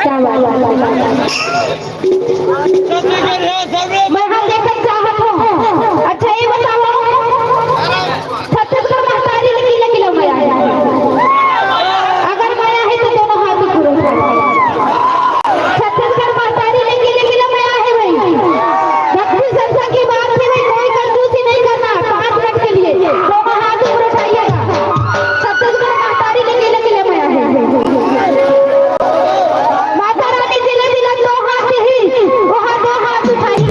क्या मैं हम देखना चाहत हूँ। अच्छा ये बताओ छत्तीसगढ़ में हमारी किलो किलो माया है। अगर माया है तो दोनों हाथ पूरे छत्तीसगढ़ में हमारी किलो किलो माया है भाई। भक्ति संस्था की बात है भाई, कोई कंजूसी नहीं करना। 5 मिनट के लिए दोनों हाथ ऊपर उठाइएगा। छत्तीसगढ़ में हमारी किलो किलो माया है। माता रानी जिले जिला 2 हाथ ही वहाँ 2 हाथ उठाई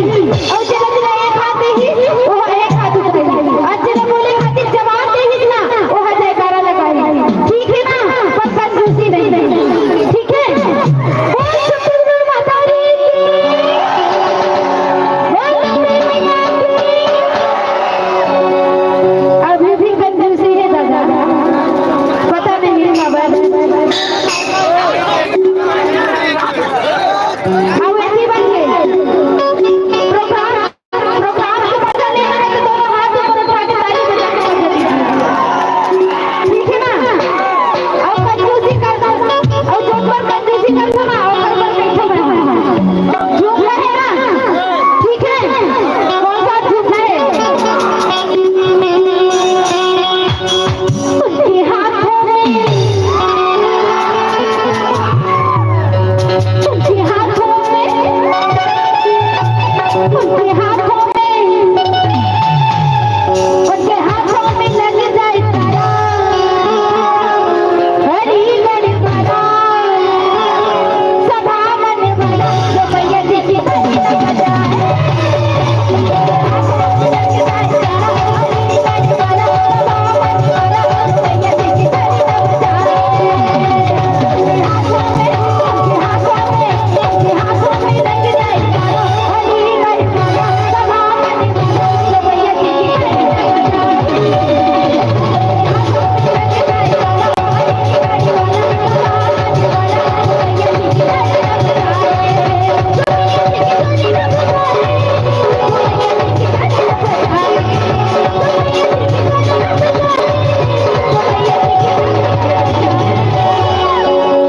और जिले जिला 1 हाथ ही वहाँ 1 हाथ उठाई। आज जिले बोले खातिर जवाब दे ही ना वहाँ जयकारा लगाई। ठीक है ना, पर कंजूसी नहीं। ठीक है, बोल छत्तीसगढ़ माता रानी अभी भी कंजूसी है दादा, पता नहीं बाबा। अब ऐसी बन गई प्रोग्राम को मजा लेना है तो दोनों हाथ ऊपर उठा के ताली बजा के मजा लीजिए। ठीक है ना, अब कंजूसी करना और जो पर कंजूसी करना ना और पर बैठो मैं झूठ है ना। ठीक है, कौन सा झूठ है? उसके हाथों में उसके हाथों उनके हाथों में लग जाए तारा, हरी गढ़ वाला सदा मन वाला जो भैया जी की धनी न बजाए। लग जाए तारा, हरी गढ़ वाला सदा मन वाला जो भैया जी की धनी न बजाए। उनके हाथों में लग जाए तारा, हरी गढ़ वाला सदा मन वाला जो भैया जी की धनी न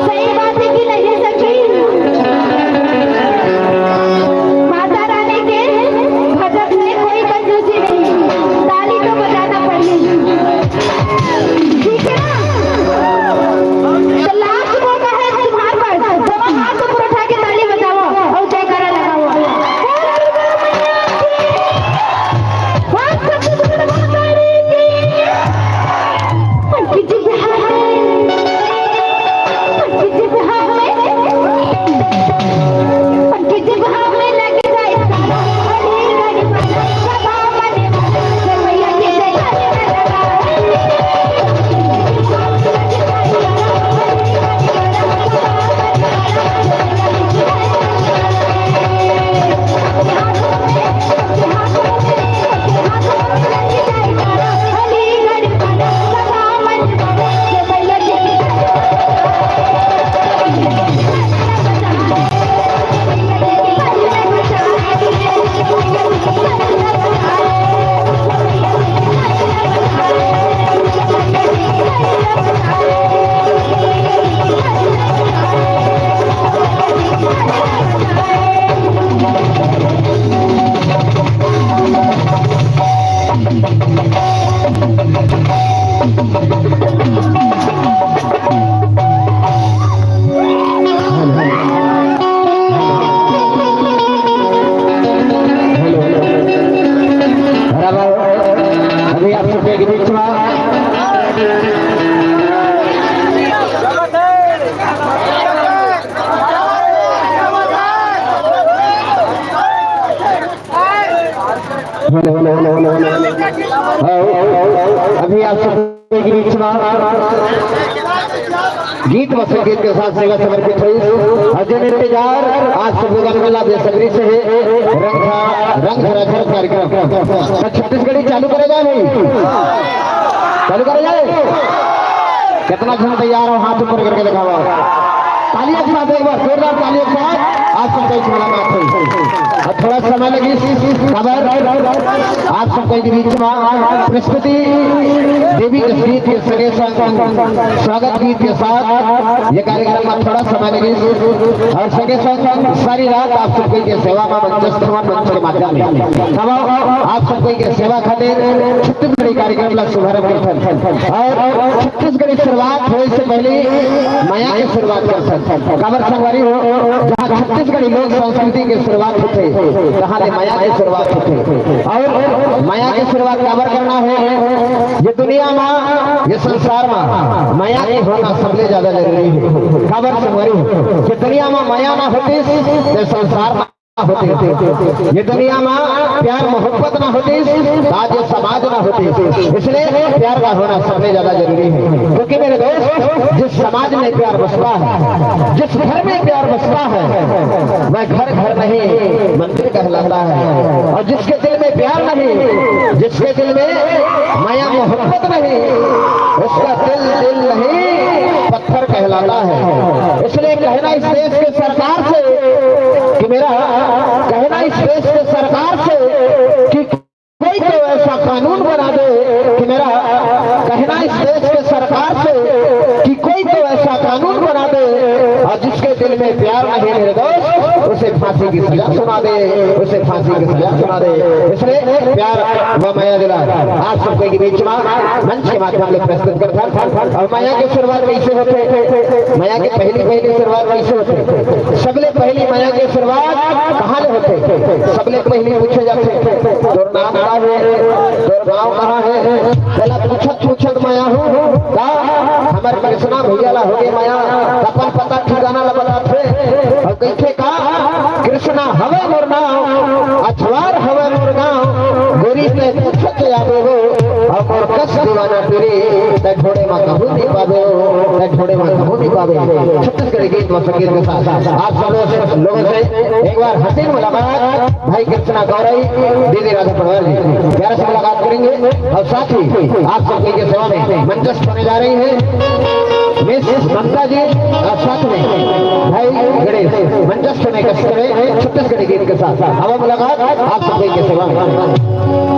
सही बात है कि नहीं सखी? माता रानी के भजन में कोई कंजूसी नहीं, ताली तो बजाना पड़ेगी। ठीक है ना, तो लास्ट मौका है तुम्हारे पास, दोनों हाथ ऊपर उठा के ताली बजाओ और जयकारा लगाओ। अभी आप सबके बीच में अभी आप सबके बीच में गीत व संगीत के साथ सेवा समर्पित हुई। अजय इंतजार आज सब लोग मिला बेसब्री से है रंग धरा कार्यक्रम छत्तीसगढ़ी चालू करे जाए भाई, चालू करे जाए। कितना जन तैयार हो हाथ ऊपर करके दिखावा। तालियों के साथ एक बार जोरदार तालियों के साथ आज सब मुलाकात हुई। थोड़ा समय लगी खबर आप सबको के बीच में प्रस्तुति देवी के गीत के सगे स्वागत गीत के साथ ये कार्यक्रम में थोड़ा समय लगी और सगे सारी रात आप सबको के सेवा में मंच के माध्यम में आप सबको के सेवा खातिर छत्तीसगढ़ी कार्यक्रम ला शुभारंभ करथन और छत्तीसगढ़ी शुरुआत होए से पहले माया की शुरुआत करथन काबर संगवारी हो जहाँ छत्तीसगढ़ी लोक संस्कृति की शुरुआत होते कहाँ ले माया की शुरुआत होते और माया की शुरुआत काबर करना है ये दुनिया में ये संसार में माया की होना सबसे ज्यादा जरूरी है काबर संगवारी हो ये दुनिया में माया ना होती तो संसार में होते ये दुनिया में प्यार मोहब्बत ना होती आज ये समाज ना होती इसलिए प्यार का होना सबसे ज्यादा जरूरी है क्योंकि मेरे दोस्त जिस समाज में प्यार बसता है जिस घर में प्यार बसता है वह घर घर नहीं मंदिर कहलाता है और जिसके दिल में प्यार नहीं जिसके दिल में माया मोहब्बत नहीं उसका दिल दिल नहीं पत्थर कहलाता है इसलिए कहना इस देश के सरकार से कि मेरा कहना इस देश के सरकार से कि कोई तो ऐसा कानून बना दे कि मेरा कहना इस देश के सरकार से कि कोई तो ऐसा कानून बना दे और जिसके दिल में प्यार नहीं मेरे दोस्त उसे फांसी की सजा सुना दे उसे फांसी की सजा सुना दे इसलिए प्यार व माया दिला आप सबके के बीच में मंच के माध्यम से प्रस्तुत करता और माया की शुरुआत कैसे होते माया की पहली शुरुआत कैसे होते सबले पहली माया की शुरुआत कहाँ ले होते सबले पहले पूछे जाते तोर नाम क्या है तोर गाँव कहाँ है पहला पूछत माया हूँ का हमारे कृष्णा भैया ला हो गए माया अपन पता ठिकाना ला बताते और कैसे का कृष्णा हवे मोर नाम अछवार हवे मोर गाँव गोरी ने पूछत आवे हो और मोर कस दीवाना तेरे ते घोड़े में कहूँ नहीं पावे हो ते घोड़े में कहूँ नहीं पावे छत्तीसगढ़ी गीत व संगीत के साथ आप सब लोगों से एक बार हसीन मुलाकात भाई कृष्णा गौरई दीदी राधा पवार जी प्यारे से मुलाकात करेंगे और साथ ही आप सबके के सेवा में मंचस्थ होने जा रही है मिस ममता जी और साथ में भाई गणेश मंचस्थ होने का छत्तीसगढ़ी गीत के साथ अब मुलाकात आप सबके के सेवा में